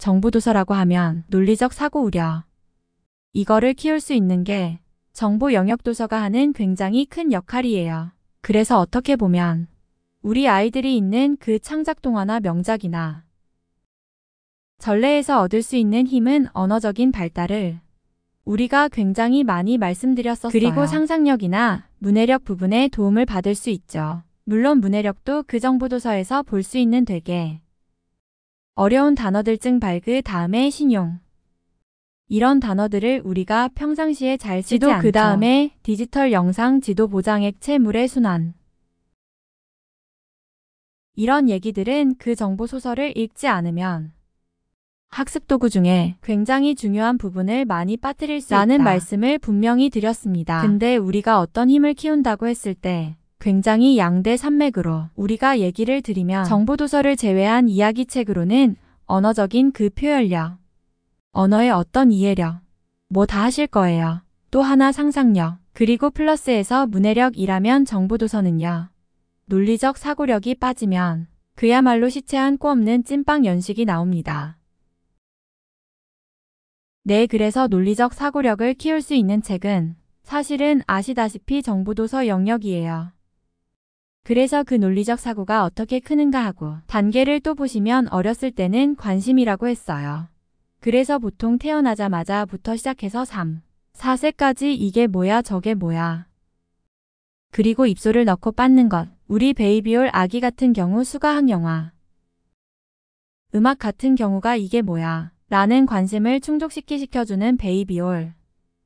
정보도서라고 하면 논리적 사고 우려. 이거를 키울 수 있는 게 정보 영역 도서가 하는 굉장히 큰 역할이에요. 그래서 어떻게 보면 우리 아이들이 있는 그 창작 동화나 명작이나 전래에서 얻을 수 있는 힘은 언어적인 발달을 우리가 굉장히 많이 말씀드렸었어요. 그리고 상상력이나 문해력 부분에 도움을 받을 수 있죠. 물론 문해력도 그 정보도서에서 볼 수 있는 되게 어려운 단어들 그 다음에 신용. 이런 단어들을 우리가 평상시에 잘 쓰지 않죠. 그 다음에 디지털 영상 지도 보장액 채물의 순환. 이런 얘기들은 그 정보소설을 읽지 않으면 학습 도구 중에 굉장히 중요한 부분을 많이 빠뜨릴 수 있다는 말씀을 분명히 드렸습니다. 근데 우리가 어떤 힘을 키운다고 했을 때 굉장히 양대 산맥으로 우리가 얘기를 드리면 정보도서를 제외한 이야기책으로는 언어적인 그 표현력, 언어의 어떤 이해력, 뭐 다 하실 거예요. 또 하나 상상력, 그리고 플러스에서 문해력이라면 정보도서는요. 논리적 사고력이 빠지면 그야말로 시체한 코 없는 찐빵 연식이 나옵니다. 네, 그래서 논리적 사고력을 키울 수 있는 책은 사실은 아시다시피 정보도서 영역이에요. 그래서 그 논리적 사고가 어떻게 크는가 하고 단계를 또 보시면 어렸을 때는 관심이라고 했어요. 그래서 보통 태어나자마자부터 시작해서 3, 4세까지 이게 뭐야 저게 뭐야. 그리고 입술을 넣고 빻는 것, 우리 베이비올 아기 같은 경우 수가학 영화, 음악 같은 경우가 이게 뭐야 라는 관심을 충족시켜주는 베이비올.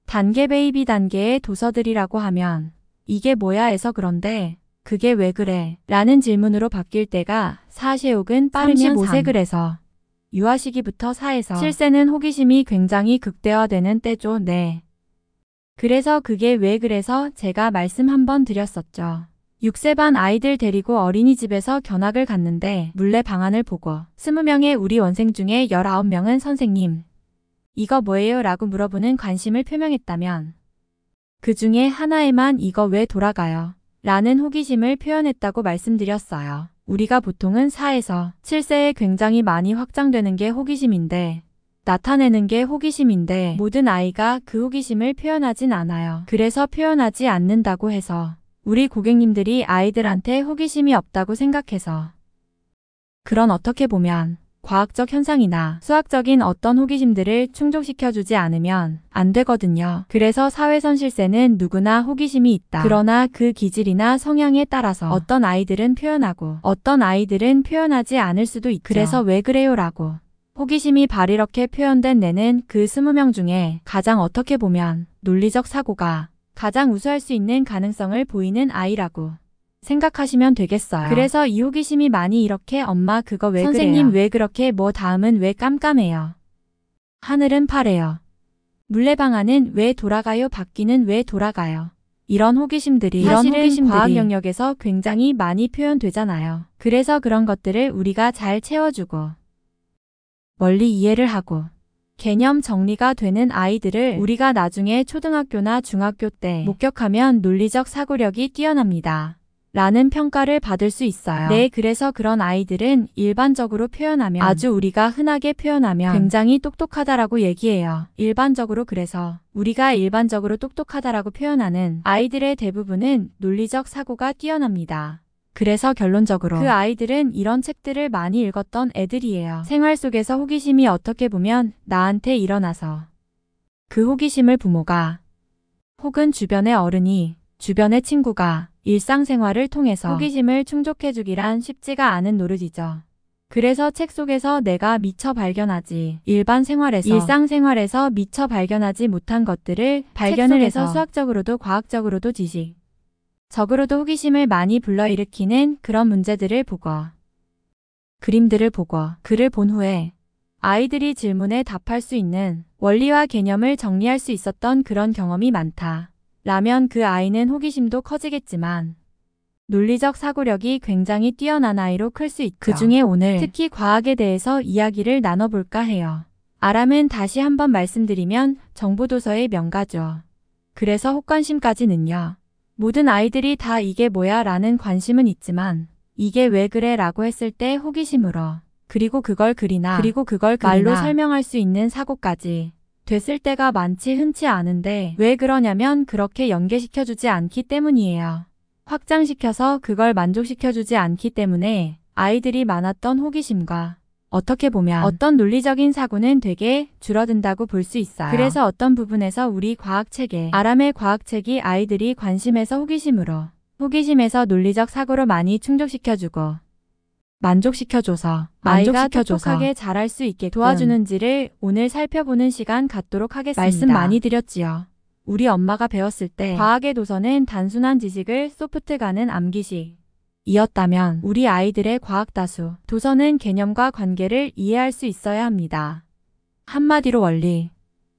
단계 베이비 단계의 도서들이라고 하면 이게 뭐야 해서 그런데 그게 왜 그래? 라는 질문으로 바뀔 때가 4세 혹은 빠르면 35세 그래서 유아 시기부터 4에서 7세는 호기심이 굉장히 극대화되는 때죠. 네. 그래서 그게 왜 그래서 제가 말씀 한번 드렸었죠. 6세 반 아이들 데리고 어린이집에서 견학을 갔는데 물레 방안을 보고 20명의 우리 원생 중에 19명은 선생님, 이거 뭐예요? 라고 물어보는 관심을 표명했다면 그 중에 하나에만 이거 왜 돌아가요? 라는 호기심을 표현했다고 말씀드렸어요. 우리가 보통은 4에서 7세에 굉장히 많이 확장되는 게 호기심인데 나타내는 게 호기심인데 모든 아이가 그 호기심을 표현하진 않아요. 그래서 표현하지 않는다고 해서 우리 고객님들이 아이들한테 호기심이 없다고 생각해서 그런 어떻게 보면 과학적 현상이나 수학적인 어떤 호기심들을 충족시켜주지 않으면 안 되거든요. 그래서 사회선 실세는 누구나 호기심이 있다. 그러나 그 기질이나 성향에 따라서 어떤 아이들은 표현하고 어떤 아이들은 표현하지 않을 수도 있죠. 그래서 왜 그래요? 라고. 호기심이 이렇게 표현된 내는 그 20명 중에 가장 어떻게 보면 논리적 사고가 가장 우수할 수 있는 가능성을 보이는 아이라고 생각하시면 되겠어요. 그래서 이 호기심이 많이 이렇게 엄마 그거 왜 선생님 그래요? 왜 그렇게 뭐 다음은 왜 깜깜해요? 하늘은 파래요. 물레방아는 왜 돌아가요? 바퀴는 왜 돌아가요? 이런 호기심들이 사실은 과학 영역에서 굉장히 많이 표현되잖아요. 그래서 그런 것들을 우리가 잘 채워주고 멀리 이해를 하고 개념 정리가 되는 아이들을 우리가 나중에 초등학교나 중학교 때 목격하면 논리적 사고력이 뛰어납니다. 라는 평가를 받을 수 있어요. 네, 그래서 그런 아이들은 일반적으로 표현하면 아주 우리가 흔하게 표현하면 굉장히 똑똑하다라고 얘기해요. 일반적으로 그래서 우리가 일반적으로 똑똑하다라고 표현하는 아이들의 대부분은 논리적 사고가 뛰어납니다. 그래서 결론적으로 그 아이들은 이런 책들을 많이 읽었던 애들이에요. 생활 속에서 호기심이 어떻게 보면 나한테 일어나서 그 호기심을 부모가 혹은 주변의 어른이 주변의 친구가 일상생활을 통해서 호기심을 충족해주기란 쉽지가 않은 노릇이죠. 그래서 책 속에서 내가 미처 발견하지 일상생활에서 미처 발견하지 못한 것들을 발견을 해서 수학적으로도 과학적으로도 지식적으로도 호기심을 많이 불러일으키는 그런 문제들을 보고 그림들을 보고 글을 본 후에 아이들이 질문에 답할 수 있는 원리와 개념을 정리할 수 있었던 그런 경험이 많다. 라면 그 아이는 호기심도 커지겠지만 논리적 사고력이 굉장히 뛰어난 아이로 클 수 있죠. 그 중에 오늘 특히 과학에 대해서 이야기를 나눠볼까 해요. 아람은 다시 한번 말씀드리면 정보도서의 명가죠. 그래서 혹관심까지는요. 모든 아이들이 다 이게 뭐야 라는 관심은 있지만 이게 왜 그래 라고 했을 때 호기심으로 그리고 그걸 글이나 말로 설명할 수 있는 사고까지 됐을 때가 흔치 않은데 왜 그러냐면 그렇게 연계시켜주지 않기 때문이에요. 확장시켜서 그걸 만족시켜주지 않기 때문에 아이들이 많았던 호기심과 어떻게 보면 어떤 논리적인 사고는 되게 줄어든다고 볼 수 있어요. 그래서 어떤 부분에서 우리 과학체계, 아람의 과학책이 아이들이 관심에서 호기심에서 논리적 사고로 많이 충족시켜주고 만족시켜줘서 아이가 똑똑하게 자랄 수 있게 도와주는지를 오늘 살펴보는 시간 갖도록 하겠습니다. 말씀 많이 드렸지요. 우리 엄마가 배웠을 때 과학의 도서는 단순한 지식을 소프트가는 암기식 이었다면 우리 아이들의 과학다수 도서는 개념과 관계를 이해할 수 있어야 합니다. 한마디로 원리.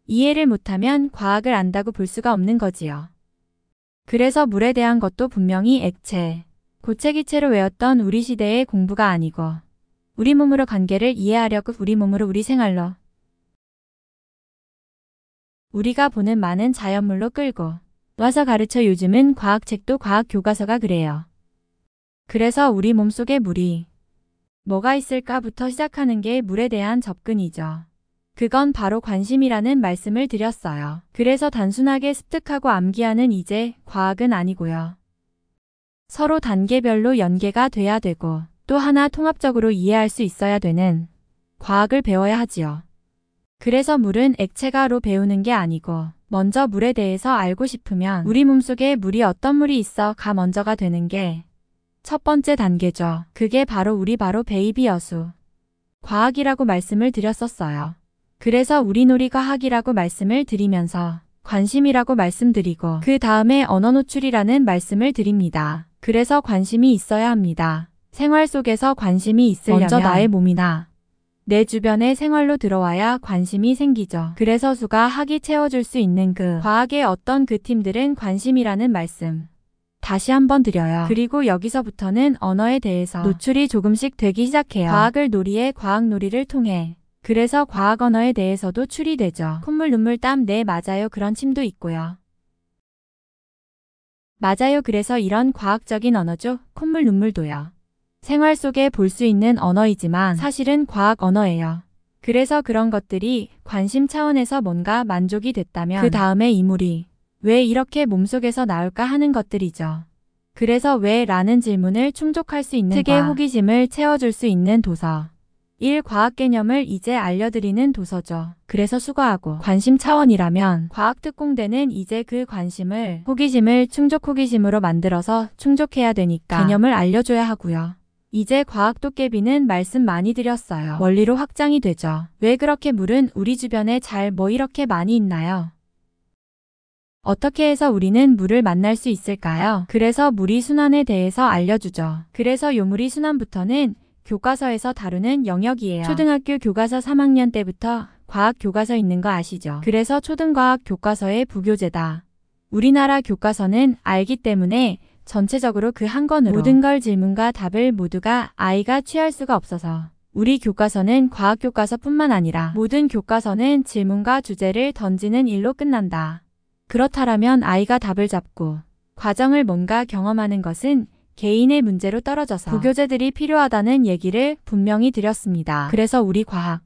이해를 못하면 과학을 안다고 볼 수가 없는 거지요. 그래서 물에 대한 것도 분명히 액체, 고체기체로 외웠던 우리 시대의 공부가 아니고 우리 몸으로 관계를 이해하려고 우리 몸으로 우리 생활로 우리가 보는 많은 자연물로 끌고 와서 가르쳐 요즘은 과학책도 과학교과서가 그래요. 그래서 우리 몸속에 물이 뭐가 있을까부터 시작하는 게 물에 대한 접근이죠. 그건 바로 관심이라는 말씀을 드렸어요. 그래서 단순하게 습득하고 암기하는 이제 과학은 아니고요. 서로 단계별로 연계가 돼야 되고 또 하나 통합적으로 이해할 수 있어야 되는 과학을 배워야 하지요. 그래서 물은 액체가로 배우는 게 아니고 먼저 물에 대해서 알고 싶으면 우리 몸속에 물이 어떤 물이 있어가 먼저가 되는 게 첫 번째 단계죠. 그게 바로 베이비 여수. 과학이라고 말씀을 드렸었어요. 그래서 우리 놀이 과학이라고 말씀을 드리면서 관심이라고 말씀드리고 그 다음에 언어 노출이라는 말씀을 드립니다. 그래서 관심이 있어야 합니다. 생활 속에서 관심이 있으려면 먼저 나의 몸이나 내 주변의 생활로 들어와야 관심이 생기죠. 그래서 수가 학이 채워줄 수 있는 그 과학의 어떤 그 팀들은 관심이라는 말씀 다시 한번 드려요. 그리고 여기서부터는 언어에 대해서 노출이 조금씩 되기 시작해요. 과학을 놀이의 과학놀이를 통해. 그래서 과학 언어에 대해서도 추리되죠. 콧물 눈물 땀 네 맞아요. 그런 침도 있고요. 맞아요. 그래서 이런 과학적인 언어죠. 콧물 눈물도요. 생활 속에 볼 수 있는 언어이지만 사실은 과학 언어예요. 그래서 그런 것들이 관심 차원에서 뭔가 만족이 됐다면 그 다음에 이 물이 왜 이렇게 몸속에서 나올까 하는 것들이죠. 그래서 왜 라는 질문을 충족할 수 있는 특유의 호기심을 채워줄 수 있는 도서. 1. 과학 개념을 이제 알려드리는 도서죠. 그래서 수거하고 관심 차원이라면 과학 특공대는 이제 그 관심을 호기심을 호기심으로 만들어서 충족해야 되니까 개념을 알려줘야 하고요. 이제 과학 도깨비는 말씀 많이 드렸어요. 원리로 확장이 되죠. 왜 그렇게 물은 우리 주변에 뭐 이렇게 많이 있나요? 어떻게 해서 우리는 물을 만날 수 있을까요? 그래서 물이 순환에 대해서 알려주죠. 그래서 요물이 순환부터는 교과서에서 다루는 영역이에요. 초등학교 교과서 3학년 때부터 과학 교과서 있는 거 아시죠? 그래서 초등과학 교과서의 부교재다. 우리나라 교과서는 알기 때문에 전체적으로 그 한 권으로 모든 걸 질문과 답을 모두가 아이가 취할 수가 없어서 우리 교과서는 과학 교과서뿐만 아니라 모든 교과서는 질문과 주제를 던지는 일로 끝난다. 그렇다면 아이가 답을 잡고 과정을 뭔가 경험하는 것은 개인의 문제로 떨어져서 부교재들이 필요하다는 얘기를 분명히 드렸습니다. 그래서 우리 과학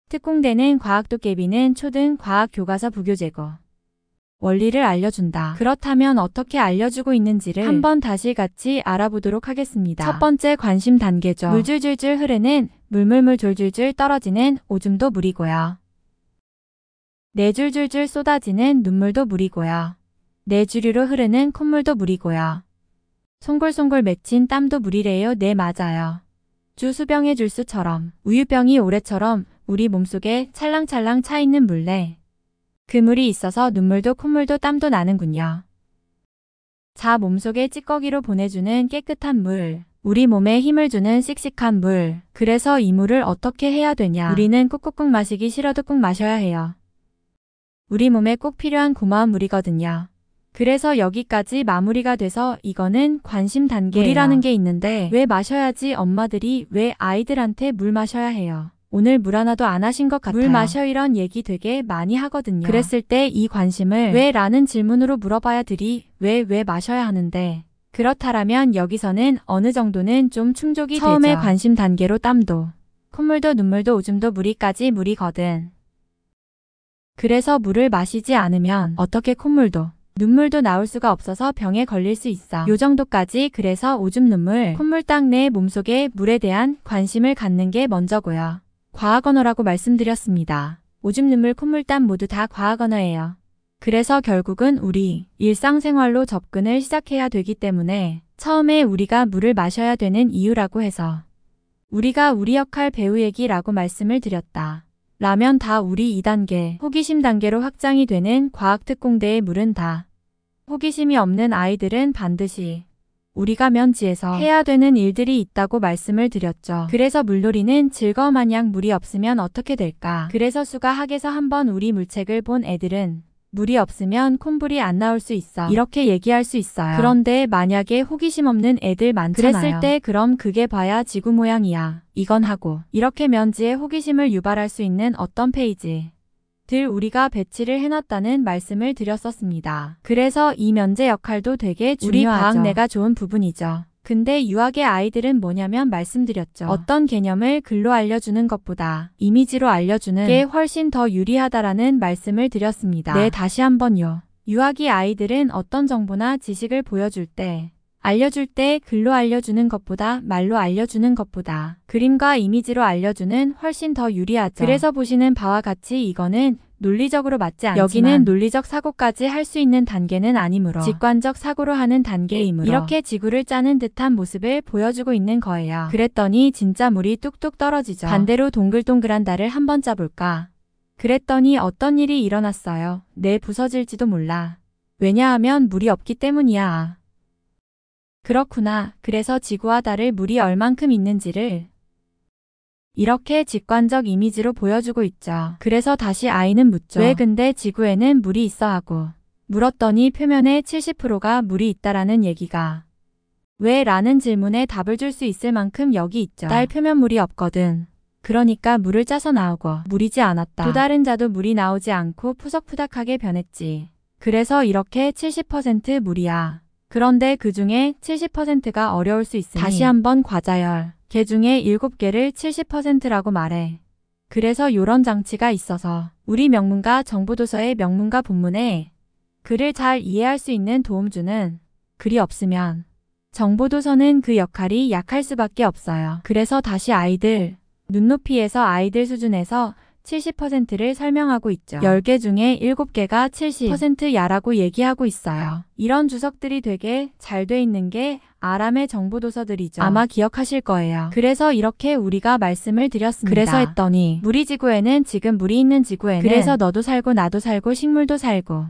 특공대는 과학도깨비는 초등 과학 교과서 부교재고 원리를 알려준다. 그렇다면 어떻게 알려주고 있는지를 한번 다시 같이 알아보도록 하겠습니다. 첫 번째 관심 단계죠. 물줄줄줄 흐르는 물물물 졸줄줄 떨어지는 오줌도 물이고요. 내줄줄줄 쏟아지는 눈물도 물이고요. 내주류로 흐르는 콧물도 물이고요. 송골송골 맺힌 땀도 물이래요. 네, 맞아요. 주수병의 줄수처럼 우유병이 오래처럼 우리 몸속에 찰랑찰랑 차있는 물내. 그 물이 있어서 눈물도 콧물도 땀도 나는군요. 자, 몸속에 찌꺼기로 보내주는 깨끗한 물. 우리 몸에 힘을 주는 씩씩한 물. 그래서 이 물을 어떻게 해야 되냐. 우리는 꾹꾹꾹 마시기 싫어도 꾹 마셔야 해요. 우리 몸에 꼭 필요한 고마운 물이거든요. 그래서 여기까지 마무리가 돼서 이거는 관심 단계예요. 물이라는 게 있는데 왜 마셔야지 엄마들이 왜 아이들한테 물 마셔야 해요. 오늘 물 하나도 안 하신 것 같아요. 물 마셔 이런 얘기 되게 많이 하거든요. 그랬을 때 이 관심을 왜 라는 질문으로 물어봐야들이 왜 마셔야 하는데 그렇다라면 여기서는 어느 정도는 좀 충족이 되죠. 처음에 관심 단계로 땀도 콧물도 눈물도 오줌도 물이까지 물이거든. 그래서 물을 마시지 않으면 어떻게 콧물도 눈물도 나올 수가 없어서 병에 걸릴 수 있어. 요 정도까지. 그래서 오줌 눈물, 콧물 딱 내 몸속에 물에 대한 관심을 갖는 게 먼저고요. 과학 언어라고 말씀드렸습니다. 오줌 눈물 콧물 땀 모두 다 과학 언어예요. 그래서 결국은 우리 일상생활로 접근을 시작해야 되기 때문에 처음에 우리가 물을 마셔야 되는 이유라고 해서 우리가 우리 역할 배우얘기라고 말씀을 드렸다. 라면 다 우리 2단계, 호기심 단계로 확장이 되는 과학특공대의 물은 다. 호기심이 없는 아이들은 반드시 우리가 면지에서 해야 되는 일들이 있다고 말씀을 드렸죠. 그래서 물놀이는 즐거워마냥 물이 없으면 어떻게 될까? 그래서 수가 학에서 한번 우리 물책을 본 애들은 물이 없으면 콧물이 안 나올 수 있어. 이렇게 얘기할 수 있어요. 그런데 만약에 호기심 없는 애들 많잖아요. 그랬을 때 그럼 그게 봐야 지구 모양이야. 이건 하고. 이렇게 면지에 호기심을 유발할 수 있는 어떤 페이지 들 우리가 배치를 해놨다는 말씀을 드렸었습니다. 그래서 이 면제 역할도 되게 중요하죠. 우리 과학내가 좋은 부분이죠. 근데 유학의 아이들은 뭐냐면 말씀드렸죠. 어떤 개념을 글로 알려주는 것보다 이미지로 알려주는 게 훨씬 더 유리하다라는 말씀을 드렸습니다. 네, 다시 한번요. 유학의 아이들은 어떤 정보나 지식을 보여줄 때 알려줄 때 글로 알려주는 것보다 말로 알려주는 것보다 그림과 이미지로 알려주는 훨씬 더 유리하죠. 그래서 보시는 바와 같이 이거는 논리적으로 맞지 않지만 여기는 논리적 사고까지 할 수 있는 단계는 아니므로 직관적 사고로 하는 단계이므로 이렇게 지구를 짜는 듯한 모습을 보여주고 있는 거예요. 그랬더니 진짜 물이 뚝뚝 떨어지죠. 반대로 동글동글한 달을 한번 짜볼까? 그랬더니 어떤 일이 일어났어요. 내 부서질지도 몰라. 왜냐하면 물이 없기 때문이야. 그렇구나. 그래서 지구와 달을 물이 얼만큼 있는지를 이렇게 직관적 이미지로 보여주고 있죠. 그래서 다시 아이는 묻죠. 왜 근데 지구에는 물이 있어 하고 물었더니 표면에 70%가 물이 있다라는 얘기가 왜? 라는 질문에 답을 줄 수 있을 만큼 여기 있죠. 달 표면 물이 없거든. 그러니까 물을 짜서 나오고 물이지 않았다. 또 다른 자도 물이 나오지 않고 푸석푸닥하게 변했지. 그래서 이렇게 70% 물이야. 그런데 그 중에 70%가 어려울 수 있으니 다시 한번 과자열. 개 중에 7개를 70%라고 말해. 그래서 요런 장치가 있어서 우리 명문가 정보도서의 명문가 본문에 글을 잘 이해할 수 있는 도움주는 글이 없으면 정보도서는 그 역할이 약할 수밖에 없어요. 그래서 다시 아이들 눈높이에서 아이들 수준에서 70%를 설명하고 있죠. 10개 중에 7개가 70%야라고 얘기하고 있어요. 이런 주석들이 되게 잘 돼 있는 게 아람의 정보도서들이죠. 아마 기억하실 거예요. 그래서 이렇게 우리가 말씀을 드렸습니다. 그래서 했더니 물이 지구에는 지금 물이 있는 지구에는 그래서 너도 살고 나도 살고 식물도 살고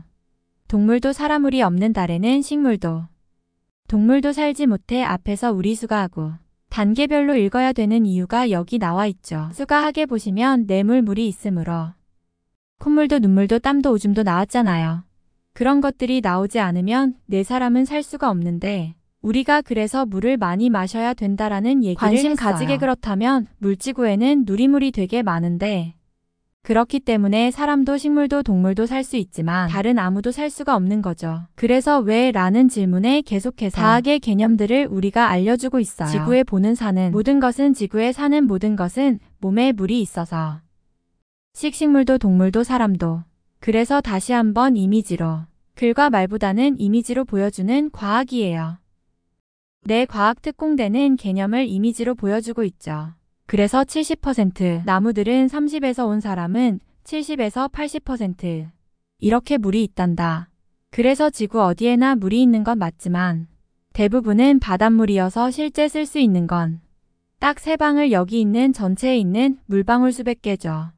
동물도 사람물이 없는 달에는 식물도 동물도 살지 못해 앞에서 우리 수가 하고 단계별로 읽어야 되는 이유가 여기 나와 있죠. 수가 하게 보시면 뇌물 물이 있으므로 콧물도 눈물도 땀도 오줌도 나왔잖아요. 그런 것들이 나오지 않으면 내 사람은 살 수가 없는데 우리가 그래서 물을 많이 마셔야 된다라는 얘기를 관심 했어요. 가지게 그렇다면 물지구에는 누리물이 되게 많은데 그렇기 때문에 사람도 식물도 동물도 살 수 있지만 다른 아무도 살 수가 없는 거죠. 그래서 왜? 라는 질문에 계속해서 과학의 개념들을 우리가 알려주고 있어요. 지구에 보는 사는 모든 것은 지구에 사는 모든 것은 몸에 물이 있어서 식물도 동물도 사람도 그래서 다시 한번 이미지로 글과 말보다는 이미지로 보여주는 과학이에요. 내 과학특공대는 개념을 이미지로 보여주고 있죠. 그래서 70%, 나무들은 30에서 온 사람은 70에서 80% 이렇게 물이 있단다. 그래서 지구 어디에나 물이 있는 건 맞지만 대부분은 바닷물이어서 실제 쓸 수 있는 건 딱 3방울 여기 있는 전체에 있는 물방울 수백 개죠.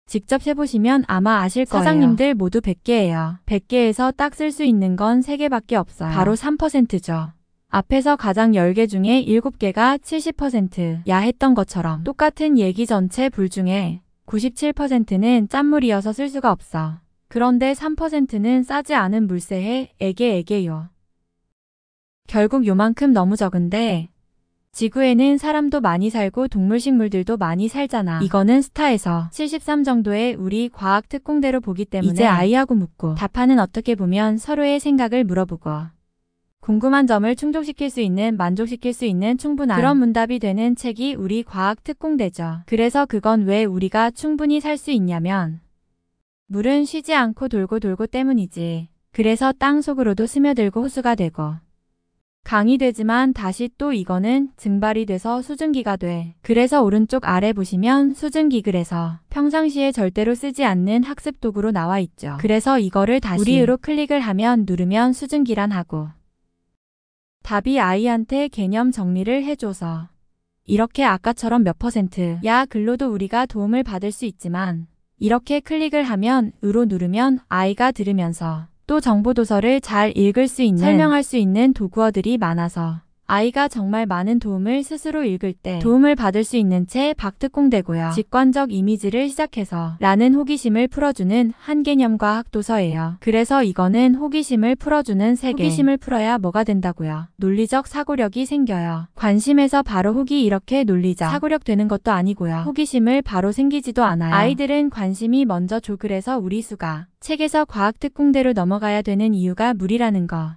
직접 해보시면 아마 아실 거예요. 사장님들 모두 100개예요. 100개에서 딱 쓸 수 있는 건 3개밖에 없어요. 바로 3%죠. 앞에서 가장 10개 중에 7개가 70%야 했던 것처럼 똑같은 얘기 전체 불 중에 97%는 짠물이어서 쓸 수가 없어. 그런데 3%는 싸지 않은 물새해 애게요. 결국 요만큼 너무 적은데 지구에는 사람도 많이 살고 동물 식물들도 많이 살잖아. 이거는 스타에서 73 정도의 우리 과학 특공대로 보기 때문에 이제 아이하고 묻고 답하는 어떻게 보면 서로의 생각을 물어보고 궁금한 점을 충족시킬 수 있는, 만족시킬 수 있는 충분한 그런 문답이 되는 책이 우리 과학 특공대죠. 그래서 그건 왜 우리가 충분히 살 수 있냐면 물은 쉬지 않고 돌고 돌고 때문이지. 그래서 땅 속으로도 스며들고 호수가 되고 강이 되지만 다시 또 이거는 증발이 돼서 수증기가 돼. 그래서 오른쪽 아래 보시면 수증기, 그래서 평상시에 절대로 쓰지 않는 학습 도구로 나와 있죠. 그래서 이거를 다시 우리로 클릭을 하면 누르면 수증기란 하고 답이 아이한테 개념 정리를 해줘서 이렇게 아까처럼 몇 %야 글로도 우리가 도움을 받을 수 있지만 이렇게 클릭을 하면 으로 누르면 아이가 들으면서 또 정보도서를 잘 읽을 수 있는, 설명할 수 있는 도구어들이 많아서 아이가 정말 많은 도움을 스스로 읽을 때 도움을 받을 수 있는 책 박특공되고요. 직관적 이미지를 시작해서 라는 호기심을 풀어주는 한 개념 과학 도서예요. 그래서 이거는 호기심을 풀어주는 세계. 호기심을 풀어야 뭐가 된다고요? 논리적 사고력이 생겨요. 관심에서 바로 호기, 이렇게 논리적 사고력 되는 것도 아니고요. 호기심을 바로 생기지도 않아요. 아이들은 관심이 먼저 줘. 그래서 우리 수가 책에서 과학 특공대로 넘어가야 되는 이유가 물이라는 거.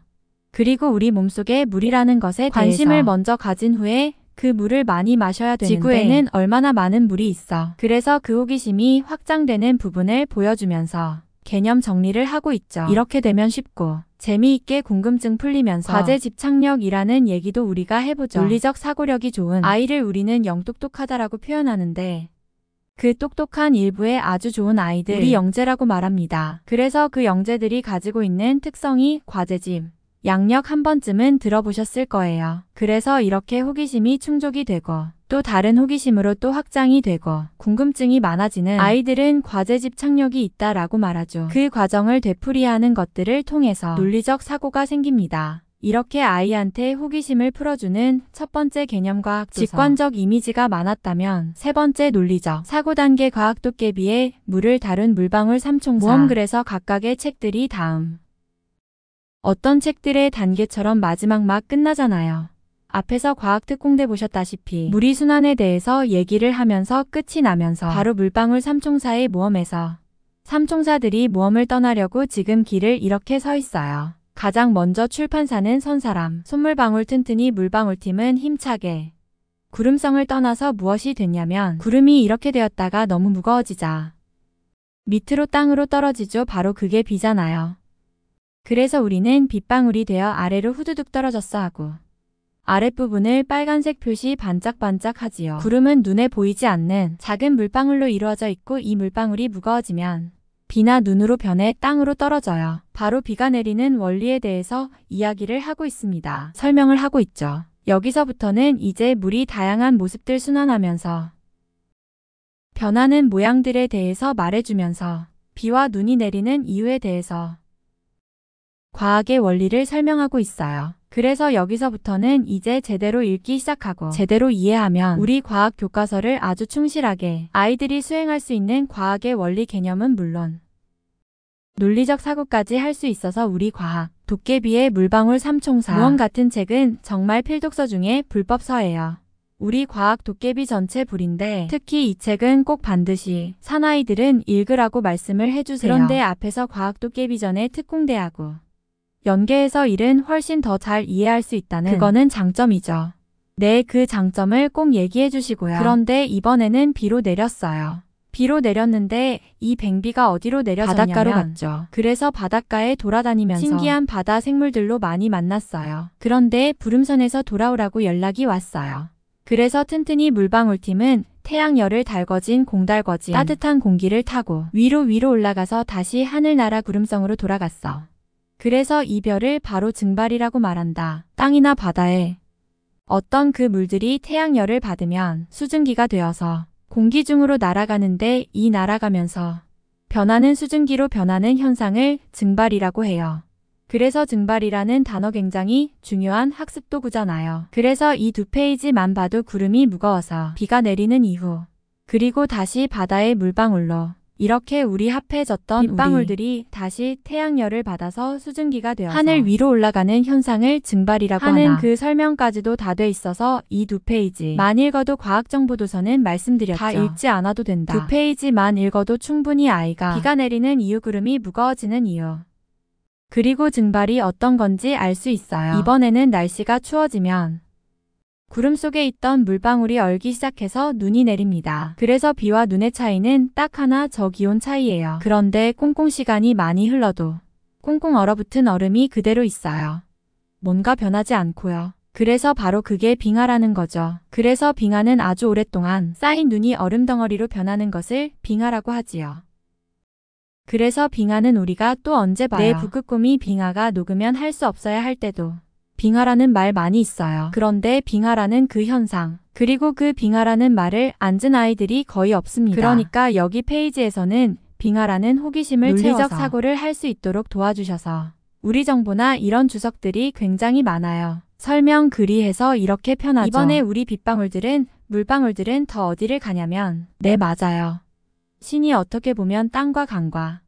그리고 우리 몸속에 물이라는 것에 관심을 대해서 먼저 가진 후에 그 물을 많이 마셔야 되는데 지구에는 얼마나 많은 물이 있어. 그래서 그 호기심이 확장되는 부분을 보여주면서 개념 정리를 하고 있죠. 이렇게 되면 쉽고 재미있게 궁금증 풀리면서 과제 집착력이라는 얘기도 우리가 해보죠. 논리적 사고력이 좋은 아이를 우리는 영똑똑하다라고 표현하는데 그 똑똑한 일부의 아주 좋은 아이들, 우리 영재라고 말합니다. 그래서 그 영재들이 가지고 있는 특성이 과제집, 양력 한 번쯤은 들어보셨을 거예요. 그래서 이렇게 호기심이 충족이 되고 또 다른 호기심으로 또 확장이 되고 궁금증이 많아지는 아이들은 과제 집착력이 있다라고 말하죠. 그 과정을 되풀이하는 것들을 통해서 논리적 사고가 생깁니다. 이렇게 아이한테 호기심을 풀어주는 첫 번째 개념 과학 도서. 직관적 이미지가 많았다면 세 번째 논리적 사고 단계 과학 도깨비의 물을 다룬 물방울 삼총사. 모험. 그래서 각각의 책들이 다음 어떤 책들의 단계처럼 마지막 막 끝나잖아요. 앞에서 과학특공대 보셨다시피 무리순환에 대해서 얘기를 하면서 끝이 나면서 바로 물방울 삼총사의 모험에서 삼총사들이 모험을 떠나려고 지금 길을 이렇게 서 있어요. 가장 먼저 출판사는 선사람, 손물방울 튼튼이 물방울팀은 힘차게 구름성을 떠나서 무엇이 됐냐면 구름이 이렇게 되었다가 너무 무거워지자 밑으로 땅으로 떨어지죠. 바로 그게 비잖아요. 그래서 우리는 빗방울이 되어 아래로 후두둑 떨어졌어 하고 아랫부분을 빨간색 표시 반짝반짝 하지요. 구름은 눈에 보이지 않는 작은 물방울로 이루어져 있고 이 물방울이 무거워지면 비나 눈으로 변해 땅으로 떨어져요. 바로 비가 내리는 원리에 대해서 이야기를 하고 있습니다. 설명을 하고 있죠. 여기서부터는 이제 물이 다양한 모습들 순환하면서 변하는 모양들에 대해서 말해주면서 비와 눈이 내리는 이유에 대해서 과학의 원리를 설명하고 있어요. 그래서 여기서부터는 이제 제대로 읽기 시작하고 제대로 이해하면 우리 과학 교과서를 아주 충실하게 아이들이 수행할 수 있는 과학의 원리 개념은 물론 논리적 사고까지 할 수 있어서 우리 과학 도깨비의 물방울 삼총사 모험 같은 책은 정말 필독서 중에 불법서예요. 우리 과학 도깨비 전체 불인데 특히 이 책은 꼭 반드시 사나이들은 읽으라고 말씀을 해주세요. 그런데 앞에서 과학 도깨비 전에 특공대하고 연계해서 일은 훨씬 더 잘 이해할 수 있다는 그거는 장점이죠. 네, 그 장점을 꼭 얘기해 주시고요. 그런데 이번에는 비로 내렸어요. 비로 내렸는데 이 뱅비가 어디로 내려졌냐면 바닷가로 갔죠. 그래서 바닷가에 돌아다니면서 신기한 바다 생물들로 많이 만났어요. 그런데 부름선에서 돌아오라고 연락이 왔어요. 그래서 튼튼이 물방울팀은 태양열을 달궈진 공달궈진 따뜻한 공기를 타고 위로 올라가서 다시 하늘나라 구름성으로 돌아갔어. 그래서 이 별을 바로 증발이라고 말한다. 땅이나 바다에 어떤 그 물들이 태양열을 받으면 수증기가 되어서 공기 중으로 날아가는데 이 날아가면서 변하는 수증기로 변하는 현상을 증발이라고 해요. 그래서 증발이라는 단어 굉장히 중요한 학습 도구잖아요. 그래서 이 두 페이지만 봐도 구름이 무거워서 비가 내리는 이후 그리고 다시 바다의 물방울로 이렇게 우리 합해졌던 빗방울들이 다시 태양열을 받아서 수증기가 되어서 하늘 위로 올라가는 현상을 증발이라고 하는 그 설명까지도 다 돼 있어서 이 두 페이지만 읽어도 과학정보도서는 말씀드렸죠. 다 읽지 않아도 된다. 두 페이지만 읽어도 충분히 아이가 비가 내리는 이유, 구름이 무거워지는 이유, 그리고 증발이 어떤 건지 알 수 있어요. 이번에는 날씨가 추워지면 구름 속에 있던 물방울이 얼기 시작해서 눈이 내립니다. 그래서 비와 눈의 차이는 딱 하나 저기온 차이예요. 그런데 꽁꽁 시간이 많이 흘러도 꽁꽁 얼어붙은 얼음이 그대로 있어요. 뭔가 변하지 않고요. 그래서 바로 그게 빙하라는 거죠. 그래서 빙하는 아주 오랫동안 쌓인 눈이 얼음 덩어리로 변하는 것을 빙하라고 하지요. 그래서 빙하는 우리가 또 언제 봐요. 내 북극곰이 빙하가 녹으면 할 수 없어야 할 때도 빙하라는 말 많이 있어요. 그런데 빙하라는 그 현상, 그리고 그 빙하라는 말을 앉은 아이들이 거의 없습니다. 그러니까 여기 페이지에서는 빙하라는 호기심을 논리적 채워서 사고를 할 수 있도록 도와주셔서 우리 정보나 이런 주석들이 굉장히 많아요. 설명 글이 해서 이렇게 편하죠. 이번에 우리 빗방울들은 물방울들은 더 어디를 가냐면 네, 맞아요. 신이 어떻게 보면 땅과 강과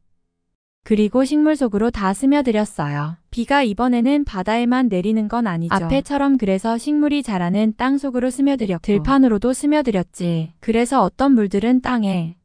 그리고 식물 속으로 다 스며들었어요. 비가 이번에는 바다에만 내리는 건 아니죠. 앞에처럼 그래서 식물이 자라는 땅 속으로 스며들었고 들판으로도 스며들었지. 그래서 어떤 물들은 땅에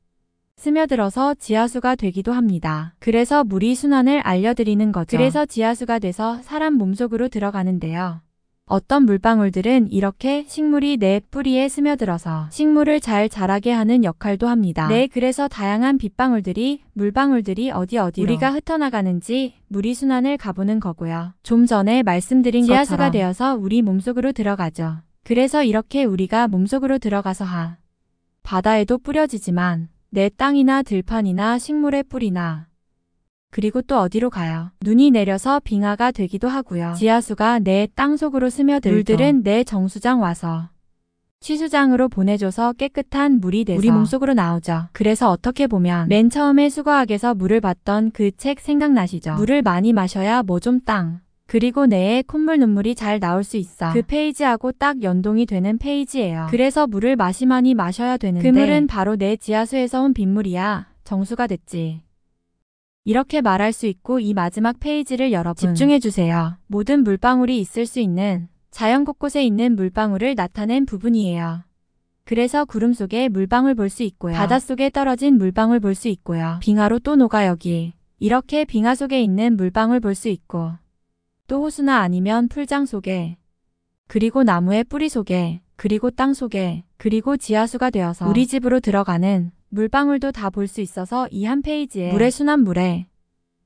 스며들어서 지하수가 되기도 합니다. 그래서 물이 순환을 알려드리는 거죠. 그래서 지하수가 돼서 사람 몸속으로 들어가는데요. 어떤 물방울들은 이렇게 식물이 내 뿌리에 스며들어서 식물을 잘 자라게 하는 역할도 합니다. 네, 그래서 다양한 빗방울들이 물방울들이 어디로 우리가 흩어나가는지 물이 순환을 가보는 거고요. 좀 전에 말씀드린 지하수가 되어서 우리 몸속으로 들어가죠. 그래서 이렇게 우리가 몸속으로 들어가서 바다에도 뿌려지지만 내 땅이나 들판이나 식물의 뿌리나 그리고 또 어디로 가요? 눈이 내려서 빙하가 되기도 하고요. 지하수가 내 땅 속으로 스며들고 물들은 내 정수장 와서 취수장으로 보내줘서 깨끗한 물이 돼서 우리 몸속으로 나오죠. 그래서 어떻게 보면 맨 처음에 수거학에서 물을 봤던 그 책 생각나시죠? 물을 많이 마셔야 뭐 좀 땅 그리고 뇌에 콧물 눈물이 잘 나올 수 있어. 그 페이지하고 딱 연동이 되는 페이지예요. 그래서 물을 많이 마셔야 되는데 그 물은 바로 내 지하수에서 온 빗물이야. 정수가 됐지. 이렇게 말할 수 있고 이 마지막 페이지를 여러분 집중해주세요. 모든 물방울이 있을 수 있는 자연 곳곳에 있는 물방울을 나타낸 부분이에요. 그래서 구름 속에 물방울 볼 수 있고요. 바닷속에 떨어진 물방울 볼 수 있고요. 빙하로 또 녹아 여기. 이렇게 빙하 속에 있는 물방울 볼 수 있고 또 호수나 아니면 풀장 속에 그리고 나무의 뿌리 속에 그리고 땅 속에 그리고 지하수가 되어서 우리 집으로 들어가는 물방울도 다 볼 수 있어서 이 한 페이지에 물의 순환 물에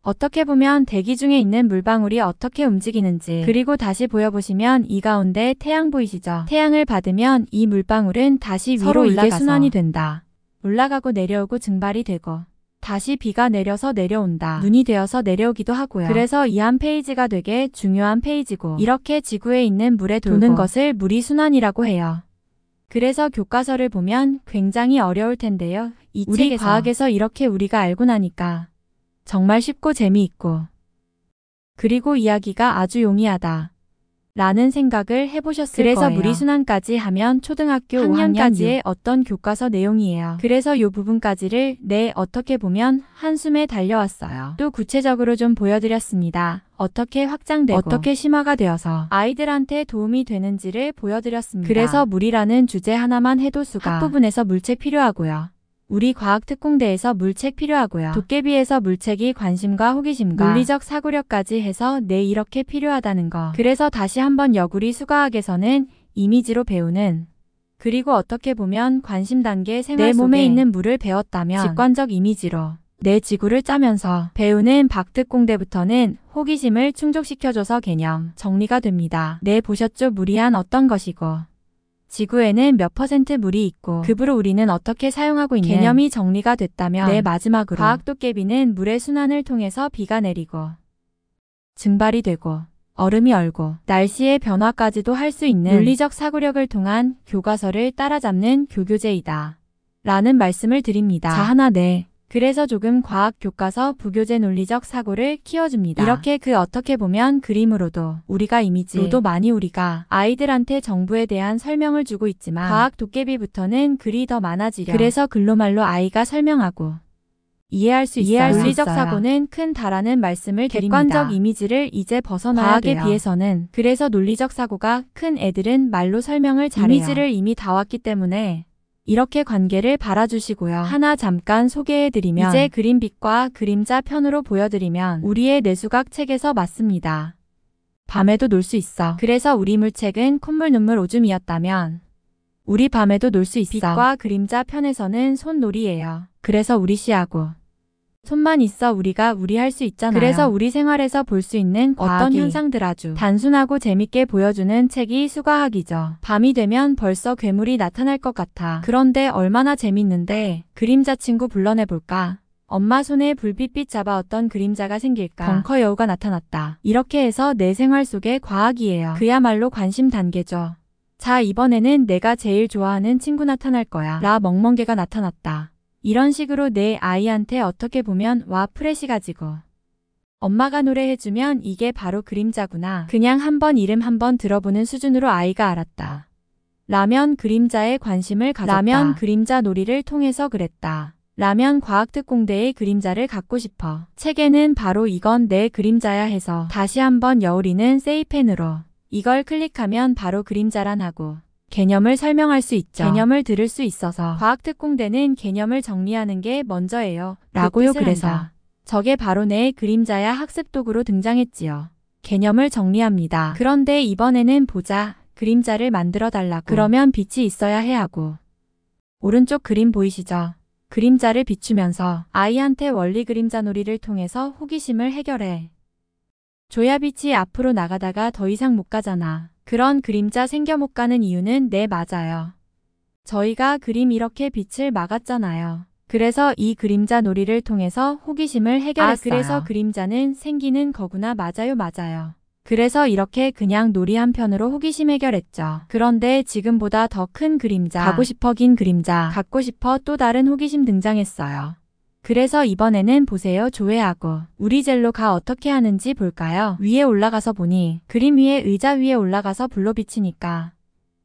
어떻게 보면 대기 중에 있는 물방울이 어떻게 움직이는지 그리고 다시 보여보시면 이 가운데 태양 보이시죠? 태양을 받으면 이 물방울은 다시 위로 이게 순환이 된다. 올라가고 내려오고 증발이 되고 다시 비가 내려서 내려온다. 눈이 되어서 내려오기도 하고요. 그래서 이 한 페이지가 되게 중요한 페이지고 이렇게 지구에 있는 물에 도는 것을 물이 순환이라고 해요. 그래서 교과서를 보면 굉장히 어려울 텐데요. 우리 과학에서 이렇게 우리가 알고 나니까 정말 쉽고 재미있고 그리고 이야기가 아주 용이하다 라는 생각을 해보셨을 거예요. 그래서 무리순환까지 하면 초등학교 5학년까지의 어떤 교과서 내용이에요. 그래서 이 부분까지를 어떻게 보면 한숨에 달려왔어요. 또 구체적으로 좀 보여드렸습니다. 어떻게 확장되고 어떻게 심화가 되어서 아이들한테 도움이 되는지를 보여드렸습니다. 그래서 물이라는 주제 하나만 해도 수가 학부분에서 물책 필요하고요. 우리 과학특공대에서 물책 필요하고요. 도깨비에서 물책이 관심과 호기심과 물리적 사고력까지 해서 이렇게 필요하다는 거. 그래서 다시 한번 여구리 수과학에서는 이미지로 배우는 그리고 어떻게 보면 관심 단계 생활 내 몸에 있는 물을 배웠다면 직관적 이미지로 내 지구를 짜면서 배우는 박특공대부터는 호기심을 충족시켜줘서 개념 정리가 됩니다. 보셨죠? 물이란 어떤 것이고 지구에는 몇 % 물이 있고 급으로 우리는 어떻게 사용하고 있는 개념이 정리가 됐다면 마지막으로 과학도깨비는 물의 순환을 통해서 비가 내리고 증발이 되고 얼음이 얼고 날씨의 변화까지도 할 수 있는 물리적 사고력을 통한 교과서를 따라잡는 교교재이다 라는 말씀을 드립니다. 자, 하나 그래서 조금 과학 교과서 부교재 논리적 사고를 키워줍니다. 이렇게 어떻게 보면 그림으로도 우리가 이미지로도 많이 우리가 아이들한테 정부에 대한 설명을 주고 있지만 과학 도깨비부터는 글이 더 많아지려 그래서 글로말로 아이가 설명하고 이해할 수 있어요. 논리적 사고는 큰 다라는 말씀을 드립니다. 객관적 이미지를 이제 벗어나야 과학에 돼요. 비해서는 그래서 논리적 사고가 큰 애들은 말로 설명을 잘해요. 이미지를 이미 다 왔기 때문에 이렇게 관계를 바라주시고요. 하나 잠깐 소개해드리면 이제 그림빛과 그림자 편으로 보여드리면 우리의 뇌수각 책에서 맞습니다. 밤에도 놀 수 있어. 그래서 우리 물책은 콧물 눈물 오줌이었다면 우리 밤에도 놀 수 있어. 빛과 그림자 편에서는 손놀이예요. 그래서 우리 시하고 손만 있어 우리가 우리할 수 있잖아요. 그래서 우리 생활에서 볼 수 있는 어떤 현상들 아주 단순하고 재밌게 보여주는 책이 수과학이죠. 밤이 되면 벌써 괴물이 나타날 것 같아. 그런데 얼마나 재밌는데. 그림자 친구 불러내볼까? 엄마 손에 불빛빛 잡아 어떤 그림자가 생길까? 벙커 여우가 나타났다. 이렇게 해서 내 생활 속의 과학이에요. 그야말로 관심 단계죠. 자, 이번에는 내가 제일 좋아하는 친구 나타날 거야. 라 멍멍개가 나타났다. 이런 식으로 내 아이한테 어떻게 보면 와 프레시 가지고 엄마가 노래해주면 이게 바로 그림자구나. 그냥 한번 이름 한번 들어보는 수준으로 아이가 알았다. 라면 그림자에 관심을 가졌다. 라면 그림자 놀이를 통해서 그랬다. 라면 과학특공대의 그림자를 갖고 싶어. 책에는 바로 이건 내 그림자야 해서 다시 한번 여울이는 세이펜으로 이걸 클릭하면 바로 그림자란 하고 개념을 설명할 수 있죠. 개념을 들을 수 있어서 과학특공대는 개념을 정리하는 게 먼저예요. 라고요. 그래서 저게 바로 내 그림자야 학습도구로 등장했지요. 개념을 정리합니다. 그런데 이번에는 보자. 그림자를 만들어 달라고. 그러면 빛이 있어야 해 하고. 오른쪽 그림 보이시죠? 그림자를 비추면서 아이한테 원리 그림자 놀이를 통해서 호기심을 해결해. 줘야 빛이 앞으로 나가다가 더 이상 못 가잖아. 그런 그림자 생겨 못 가는 이유는 네 맞아요. 저희가 그림 이렇게 빛을 막았잖아요. 그래서 이 그림자 놀이를 통해서 호기심을 해결했어요. 그래서 그림자는 생기는 거구나. 맞아요. 맞아요. 그래서 이렇게 그냥 놀이 한 편으로 호기심 해결했죠. 그런데 지금보다 더 큰 그림자, 가고 싶어 긴 그림자, 갖고 싶어 또 다른 호기심 등장했어요. 그래서 이번에는 보세요. 조회하고 우리 젤로가 어떻게 하는지 볼까요? 위에 올라가서 보니 그림 위에 의자 위에 올라가서 불로 비치니까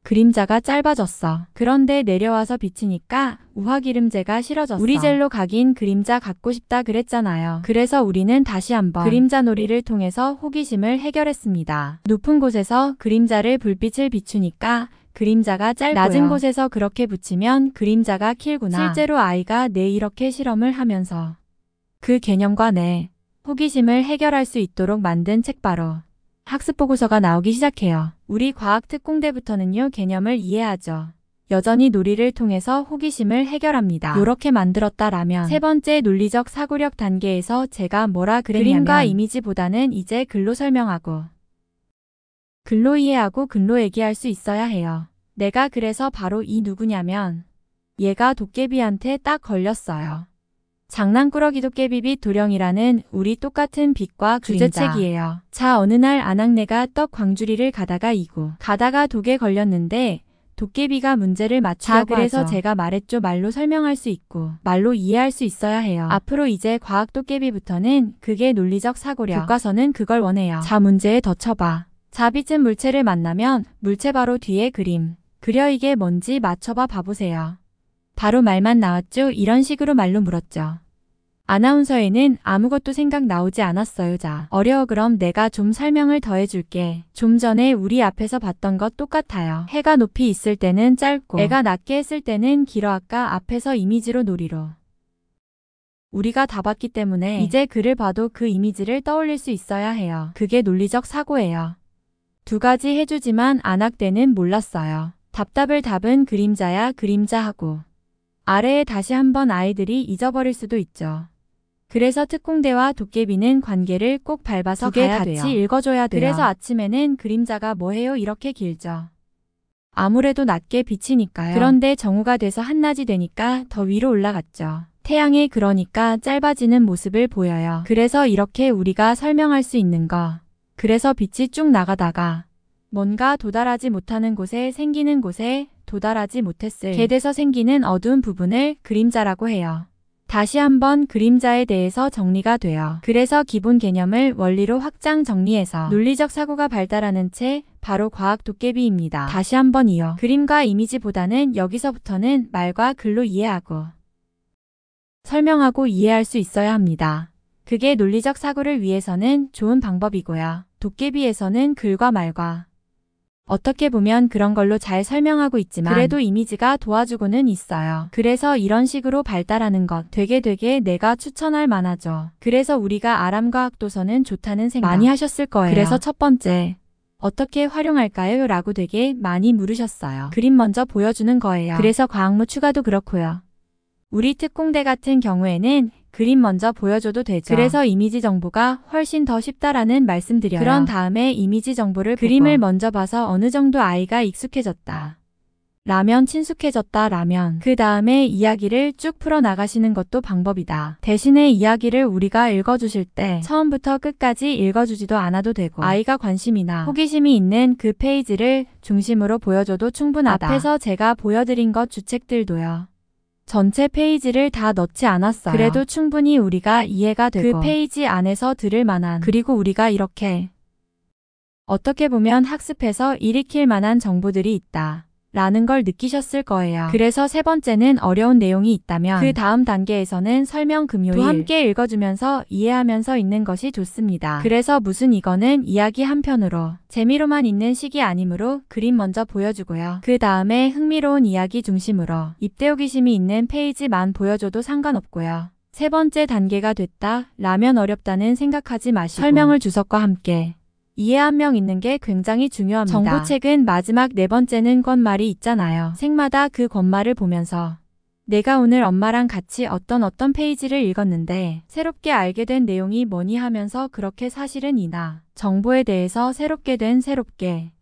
그림자가 짧아졌어. 그런데 내려와서 비치니까 우화기름제가 싫어졌어. 우리 젤로 각인 그림자 갖고 싶다 그랬잖아요. 그래서 우리는 다시 한번 그림자 놀이를 통해서 호기심을 해결했습니다. 높은 곳에서 그림자를 불빛을 비추니까 그림자가 짧고요. 낮은 곳에서 그렇게 붙이면 그림자가 길구나. 실제로 아이가 내 이렇게 실험을 하면서 그 개념과 내 호기심을 해결할 수 있도록 만든 책 바로 학습보고서가 나오기 시작해요. 우리 과학특공대부터는요 개념을 이해하죠. 여전히 놀이를 통해서 호기심을 해결합니다. 요렇게 만들었다라면 세 번째 논리적 사고력 단계에서 제가 뭐라 그랬냐면 그림과 이미지보다는 이제 글로 설명하고 글로 이해하고 글로 얘기할 수 있어야 해요. 내가 그래서 바로 이 누구냐면 얘가 도깨비한테 딱 걸렸어요. 장난꾸러기 도깨비빛 도령이라는 우리 똑같은 빛과 주제책이에요. 자, 어느 날 아낙네가 떡 광주리를 가다가 독에 걸렸는데 도깨비가 문제를 맞추려고 그래서 하죠. 제가 말했죠. 말로 설명할 수 있고 말로 이해할 수 있어야 해요. 앞으로 이제 과학 도깨비부터는 그게 논리적 사고력. 교과서는 그걸 원해요. 자, 문제에 더 쳐봐. 자, 빛은 물체를 만나면 물체 바로 뒤에 그림. 그려 이게 뭔지 맞춰봐 봐보세요. 바로 말만 나왔죠? 이런 식으로 말로 물었죠. 아나운서에는 아무것도 생각 나오지 않았어요. 자, 어려워. 그럼 내가 좀 설명을 더 해줄게. 좀 전에 우리 앞에서 봤던 것 똑같아요. 해가 높이 있을 때는 짧고 애가 낮게 했을 때는 길어. 아까 앞에서 이미지로 놀이로 우리가 다 봤기 때문에 이제 글을 봐도 그 이미지를 떠올릴 수 있어야 해요. 그게 논리적 사고예요. 두 가지 해주지만 안학대는 몰랐어요. 답답을 답은 그림자야 그림자하고 아래에 다시 한번 아이들이 잊어버릴 수도 있죠. 그래서 특공대와 도깨비는 관계를 꼭 밟아서 가야 돼요. 같이 읽어줘야 돼요. 그래서 아침에는 그림자가 뭐해요 이렇게 길죠. 아무래도 낮게 비치니까요. 그런데 정오가 돼서 한낮이 되니까 더 위로 올라갔죠. 태양에 그러니까 짧아지는 모습을 보여요. 그래서 이렇게 우리가 설명할 수 있는 거. 그래서 빛이 쭉 나가다가 뭔가 도달하지 못하는 곳에 생기는 곳에 도달하지 못했을 게 돼서 생기는 어두운 부분을 그림자라고 해요. 다시 한번 그림자에 대해서 정리가 돼요. 그래서 기본 개념을 원리로 확장 정리해서 논리적 사고가 발달하는 책 바로 과학 도깨비입니다. 다시 한번 이어 그림과 이미지보다는 여기서부터는 말과 글로 이해하고 설명하고 이해할 수 있어야 합니다. 그게 논리적 사고를 위해서는 좋은 방법이고요. 도깨비에서는 글과 말과 어떻게 보면 그런 걸로 잘 설명하고 있지만 그래도 이미지가 도와주고는 있어요. 그래서 이런 식으로 발달하는 것 되게 내가 추천할 만하죠. 그래서 우리가 아람과학도서는 좋다는 생각 많이 하셨을 거예요. 그래서 첫 번째, 어떻게 활용할까요? 라고 되게 많이 물으셨어요. 그림 먼저 보여주는 거예요. 그래서 과학무 추가도 그렇고요. 우리 특공대 같은 경우에는 그림 먼저 보여줘도 되죠. 그래서 이미지 정보가 훨씬 더 쉽다라는 말씀드려요. 그런 다음에 이미지 정보를 그림을 먼저 봐서 어느 정도 아이가 익숙해졌다 라면, 친숙해졌다 라면, 그 다음에 이야기를 쭉 풀어나가시는 것도 방법이다. 대신에 이야기를 우리가 읽어주실 때 처음부터 끝까지 읽어주지도 않아도 되고 아이가 관심이나 호기심이 있는 그 페이지를 중심으로 보여줘도 충분하다. 앞에서 제가 보여드린 것 주책들도요. 전체 페이지를 다 넣지 않았어요. 그래도 충분히 우리가 이해가 되고 그 페이지 안에서 들을 만한, 그리고 우리가 이렇게 어떻게 보면 학습해서 일으킬 만한 정보들이 있다 라는 걸 느끼셨을 거예요. 그래서 세 번째는 어려운 내용이 있다면 그 다음 단계에서는 설명 금요일도 함께 읽어주면서 이해하면서 읽는 것이 좋습니다. 그래서 무슨 이거는 이야기 한 편으로 재미로만 읽는 식이 아니므로 그림 먼저 보여주고요. 그 다음에 흥미로운 이야기 중심으로 입대 호기심이 있는 페이지만 보여줘도 상관없고요. 세 번째 단계가 됐다 라면 어렵다는 생각하지 마시고 설명을 주석과 함께 이해 한 명 있는 게 굉장히 중요합니다. 정보책은 마지막 네 번째는 권말이 있잖아요. 책마다 그 권말을 보면서 내가 오늘 엄마랑 같이 어떤 페이지를 읽었는데 새롭게 알게 된 내용이 뭐니 하면서 그렇게 사실은 이나 정보에 대해서 새롭게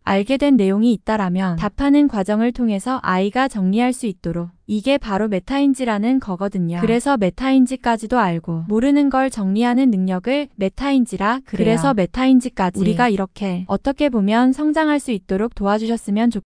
알게 된 내용이 있다라면 답하는 과정을 통해서 아이가 정리할 수 있도록, 이게 바로 메타인지라는 거거든요. 그래서 메타인지까지도 알고 모르는 걸 정리하는 능력을 메타인지라 그래요. 그래서 메타인지까지 우리가 이렇게 어떻게 보면 성장할 수 있도록 도와주셨으면 좋겠어요.